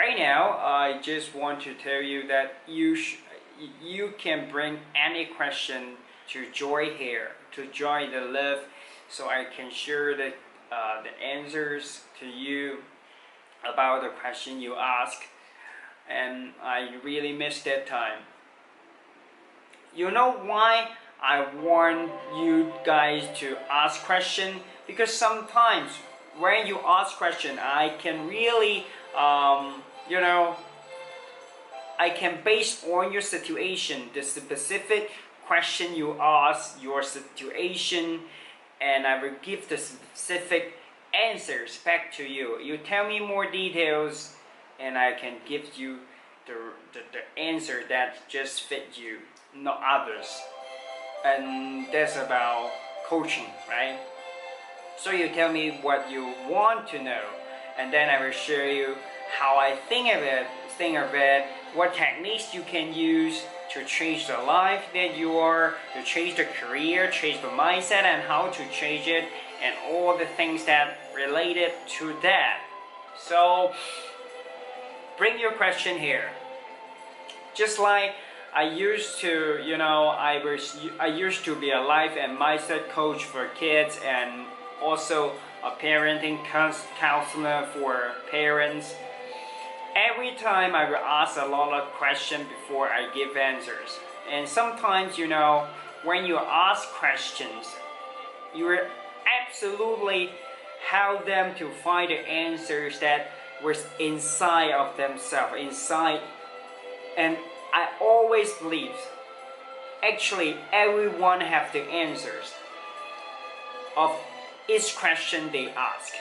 right now, I just want to tell you that you can bring any question to Joy here, to Joy the Live, so I can share the answers to you about the question you ask. And I really miss that time. You know why I want you guys to ask question? Because sometimes when you ask question, I can really I can base on your situation, the specific question you ask, your situation, and I will give the specific answers back to you. You tell me more details and I can give you the answer that just fit you, not others. And that's about coaching, right? So you tell me what you want to know, and then I will show you how I think of it, what techniques you can use to change the life that you are, to change the career, change the mindset, and how to change it, and all the things that related to that. So bring your question here. Just like I used to, I used to be a life and mindset coach for kids, and also a parenting counselor for parents. Every time I will ask a lot of questions before I give answers. And sometimes, when you ask questions, you will absolutely help them to find the answers that was inside of themselves, inside. And I always believe, actually everyone have the answers of each question they ask,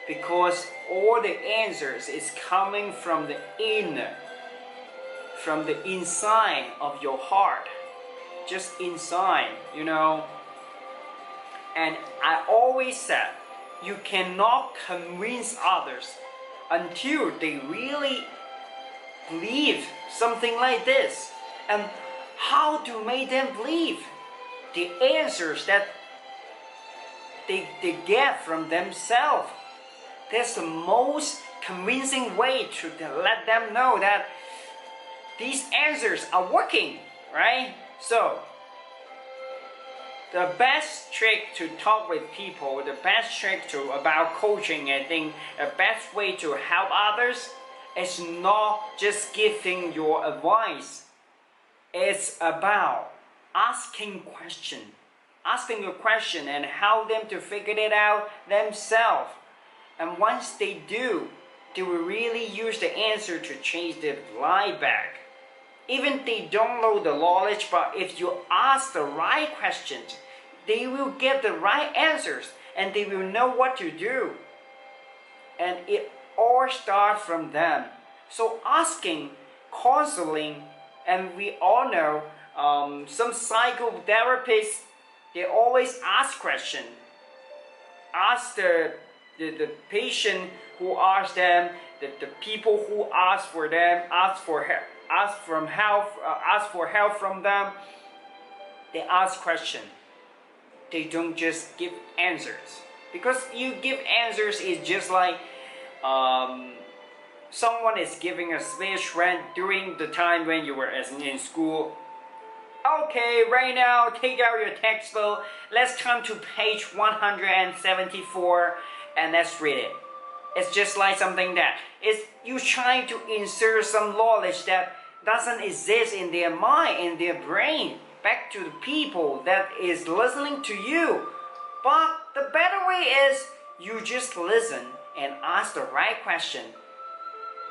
because all the answers is coming from the inner, from the inside of your heart, just inside, And I always said, you cannot convince others until they really believe something like this. And how to make them believe the answers that they get from themselves. That's the most convincing way to let them know that these answers are working, right? So the best trick to talk with people, the best trick about coaching, I think the best way to help others is not just giving your advice. It's about asking a question and help them to figure it out themselves. And once they do, they will really use the answer to change their life back. Even they don't know the knowledge, but if you ask the right questions, they will get the right answers and they will know what to do. And it all starts from them. So asking, counseling, and we all know some psychotherapists, they always ask questions. Ask the patient who asks them, the people who ask for them, ask for help from them. They ask questions. They don't just give answers, because you give answers is just like someone is giving a speech during the time when you were in school. Okay, right now take out your textbook. Let's come to page 174 and let's read it. It's just like something that is you trying to insert some knowledge that doesn't exist in their mind, in their brain, back to the people that is listening to you. But the better way is you just listen and ask the right question.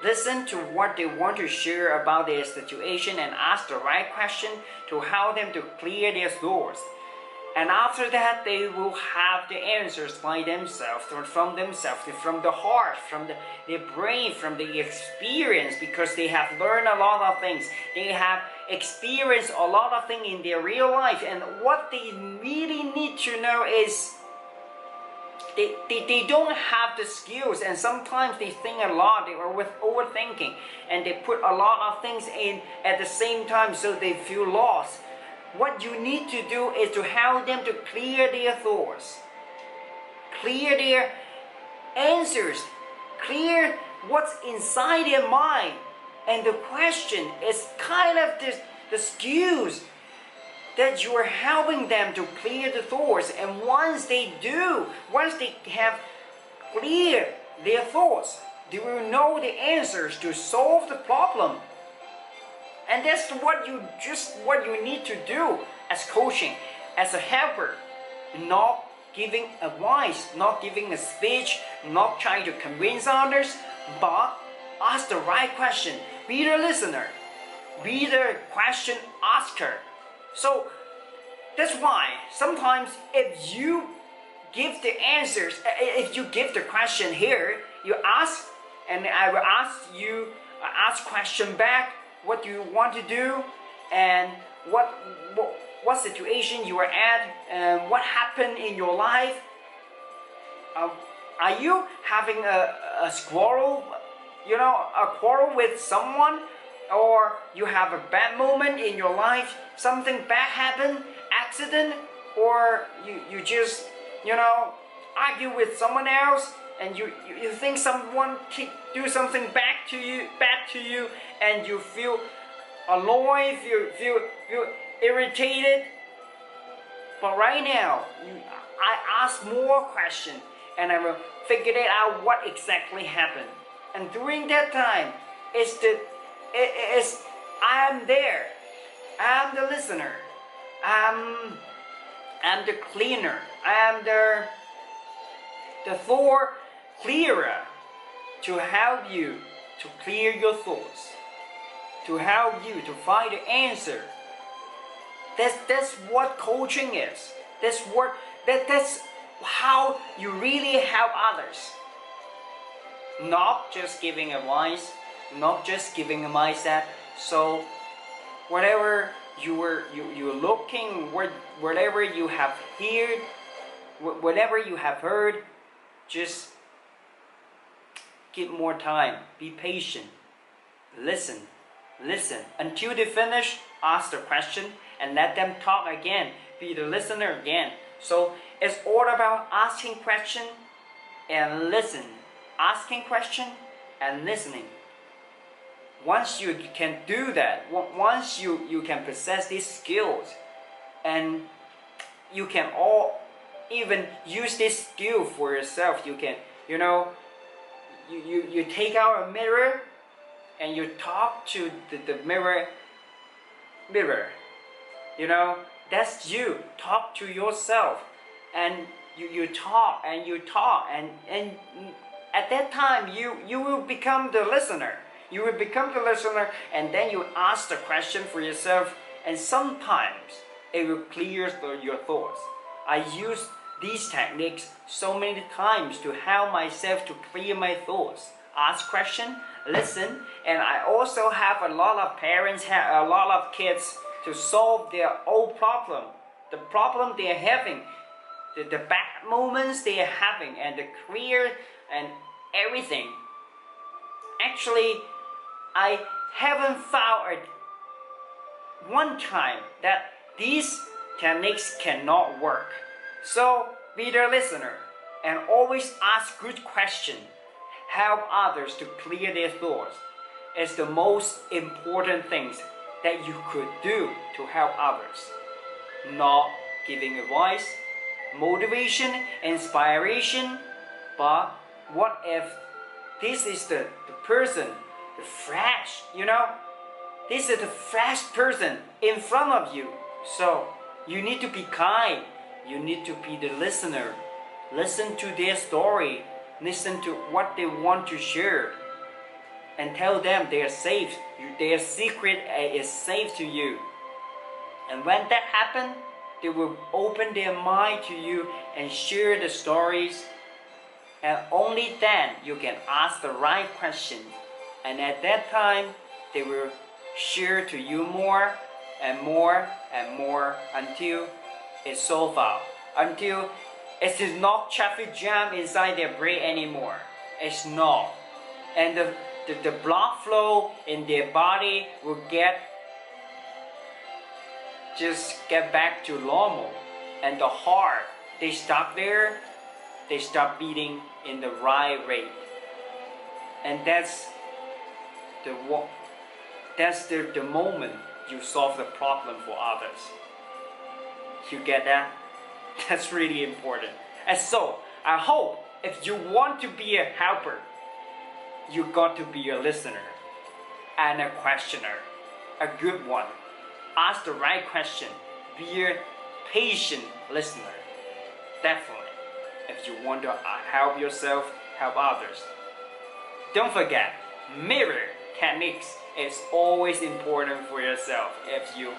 Listen to what they want to share about their situation and ask the right question to help them to clear their thoughts. And after that, they will have the answers by themselves, from the heart, from their brain, from the experience, because they have learned a lot of things. They have experienced a lot of things in their real life. And what they really need to know is they don't have the skills, and sometimes they think a lot, they are with overthinking, and they put a lot of things in at the same time, so they feel lost. What you need to do is to help them to clear their thoughts, clear their answers, clear what's inside their mind. And the question is kind of the skills that you are helping them to clear the thoughts. And once they have cleared their thoughts, they will know the answers to solve the problem. And that's what you need to do as coaching, as a helper. Not giving advice, not giving a speech, not trying to convince others, but ask the right question. Be the listener. Be the question asker. So that's why sometimes if you give the answers, if you give the question here, you ask, and I will ask question back. What do you want to do, and what situation you are at, and what happened in your life. Are you having a quarrel, a quarrel with someone, or you have a bad moment in your life, something bad happened, accident, or you just argue with someone else, and you think someone do something bad to you, and you feel annoyed, feel irritated. But right now, I ask more questions, and I will figure it out what exactly happened. And during that time, I am there. I am the listener. I'm the cleaner. I am the thought clearer to help you to clear your thoughts, to help you to find the answer. That's what coaching is. That's how you really help others. Not just giving advice, not just giving a mindset. So whatever you're looking, whatever you have heard, whatever you have heard, just give more time. Be patient. Listen until they finish. Ask the question and let them talk again. Be the listener again. So it's all about asking question and listen. Asking question and listening. Once you can do that, once you can possess these skills, and you can all even use this skill for yourself. You can, you take out a mirror and you talk to the mirror. That's you. Talk to yourself, and you talk and you talk, and at that time you will become the listener. You will become the listener, and then you ask the question for yourself, and sometimes it will clear your thoughts. I use these techniques so many times to help myself to clear my thoughts. Ask question, listen, and I also have a lot of parents, a lot of kids to solve their own problem, the problem they are having, the bad moments they are having, and the clear and everything. Actually, I haven't found one time that these techniques cannot work. So be the listener and always ask good questions. Help others to clear their thoughts. It's the most important things that you could do to help others. Not giving advice, motivation, inspiration, but what if this is the person, the fresh, this is the fresh person in front of you. So you need to be kind. You need to be the listener. Listen to their story. Listen to what they want to share. And tell them they are safe. Their secret is safe to you. And when that happens, they will open their mind to you and share the stories. And only then you can ask the right questions. And at that time, they will share to you more and more and more until it's solved out. Until it is not traffic jam inside their brain anymore. It's not. And the blood flow in their body will just get back to normal. And the heart, they stop there, they stop beating in the right rate. And that's the moment you solve the problem for others. You get that? That's really important. And so, I hope if you want to be a helper, you got to be a listener and a questioner, a good one. Ask the right question. Be a patient listener. Definitely. If you want to help yourself, help others. Don't forget, mirror techniques is always important for yourself. If you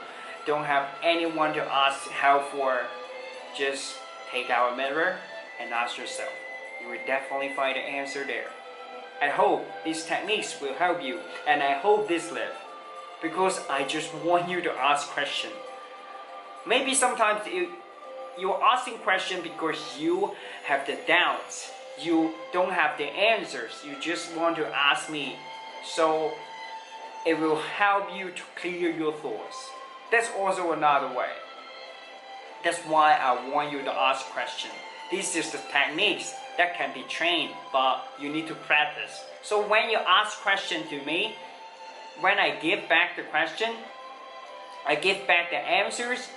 don't have anyone to ask help for, just take out a mirror and ask yourself. You will definitely find the answer there. I hope these techniques will help you, and I hope this live, because I just want you to ask questions. Maybe sometimes you're asking questions because you have the doubts. You don't have the answers. You just want to ask me. So it will help you to clear your thoughts. That's also another way. That's why I want you to ask questions. This is the techniques that can be trained, but you need to practice. So when you ask questions to me, when I give back the question, I give back the answers,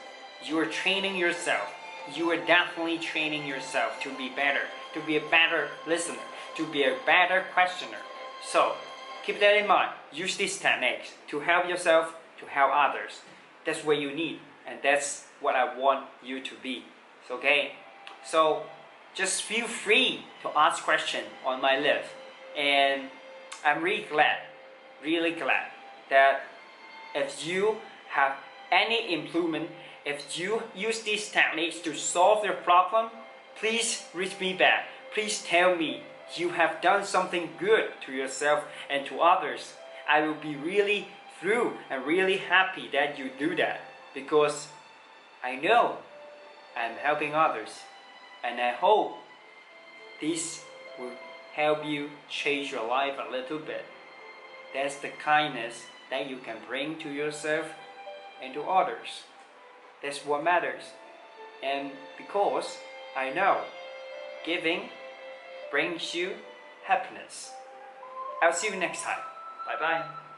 you are training yourself. You are definitely training yourself to be better, to be a better listener, to be a better questioner. So keep that in mind. Use these techniques to help yourself, to help others. That's what you need, and that's what I want you to be. Okay? So just feel free to ask questions on my list. And I'm really glad that if you have any improvement, if you use these techniques to solve your problem, please reach me back. Please tell me you have done something good to yourself and to others. I will be really thrilled and really happy that you do that, because I know I'm helping others, and I hope this will help you change your life a little bit. That's the kindness that you can bring to yourself and to others. That's what matters. And because I know giving brings you happiness. I'll see you next time. Bye bye.